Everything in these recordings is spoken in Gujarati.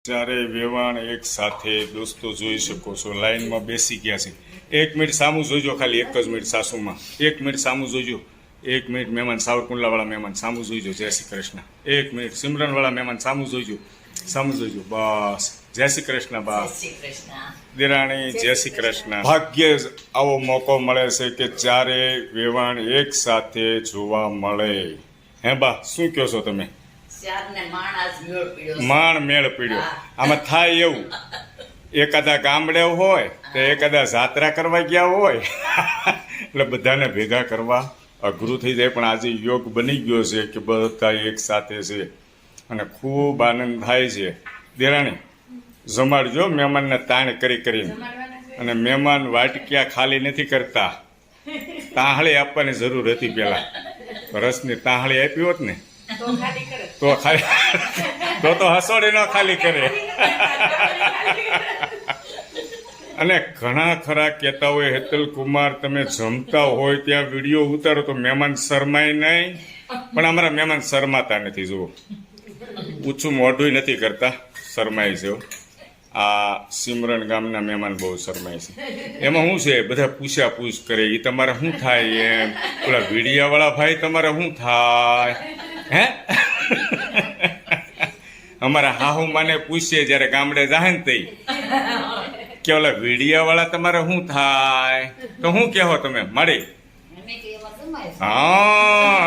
ચારે વેવાણ એક સાથે દોસ્તો જોઈ શકો છો લાઈનમાં બેસી ગયા છે. 1 મિનિટ સામું જોજો, ખાલી 1 જ મિનિટ સાસુમાં 1 મિનિટ સામું જોજો. 1 મિનિટ મહેમાન સાવરકુંડલા વાળા મહેમાન સામું જોઈજો. જય શ્રી કૃષ્ણ. 1 મિનિટ સિમરન વાળા મહેમાન સામું જોઈજો, સામું જોઈજો. બસ જય શ્રી કૃષ્ણ. બસ દેરાણી જય શ્રી કૃષ્ણ. ભાગ્ય જ આવો મોકો મળે છે કે ચારે વેવાણ એક સાથે જોવા મળે. હે બા, શું કહો છો તમે? માણ મેળ પીડ્યો. આમાં થાય એવું, એકાદા ગામડે હોય તો એકાદા જાત્રા કરવા ગયા હોય એટલે બધાને ભેગા કરવા અઘરું થઈ જાય. પણ આજે યોગ બની ગયો છે કે બધા એક સાથે છે અને ખૂબ આનંદ થાય છે. દેરાણી જમાડજો મહેમાનને તાણ કરી કરીને. અને મહેમાન વાટક્યા ખાલી નથી કરતા, તાહળી આપવાની જરૂર હતી પહેલા. રસની તાહળી આપી હોત ને તો ખાલી તો હસોડી ન ખાલી કરે. અને ઘણા ખરા કહેતા હોય, હેતલ કુમાર તમે જમતા હોય ત્યાં વિડીયો ઉતારો તો મહેમાન શરમાય નહીં. પણ અમારા મહેમાન શરમાતા નથી. જુઓ, ઊંચું મોઢું નથી કરતા, શરમાય છે. આ સિમરન ગામના મહેમાન બહુ શરમાય છે. એમાં શું છે, બધા પૂછ્યા પૂછ કરે, એ તમારે શું થાય એમ. ઓલા વીડિયાવાળા ભાઈ તમારે શું થાય હે? અમારા હાહુ માને પૂછીએ જ્યારે ગામડે જાય ને તઈ કે ઓલા વીડિયાવાળા તમારે શું થાય, તો શું કહો તમે મારી? હા,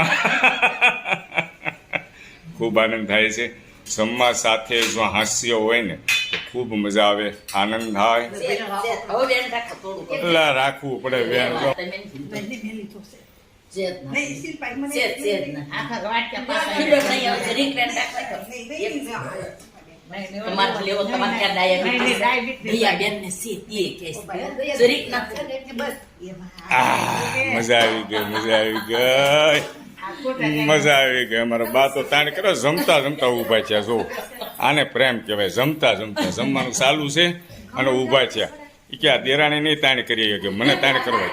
ખૂબ આનંદ થાય છે. જમવા સાથે જો હાસ્ય હોય ને તો ખૂબ મજા આવે, આનંદ થાય. એટલે રાખવું પડે વેણ. મજા આવી ગઈ, મજા આવી ગઈ, મજા આવી ગઈ. અમારા બા તો તાણ કરો, જમતા જમતા ઊભા થયા. જો આને પ્રેમ કહેવાય. જમતા જમતા જમવાનું ચાલુ છે અને ઊભા થયા. એ કે આ દેરાણી નહીં તાણ કરીએ કે મને તાણ કરવા.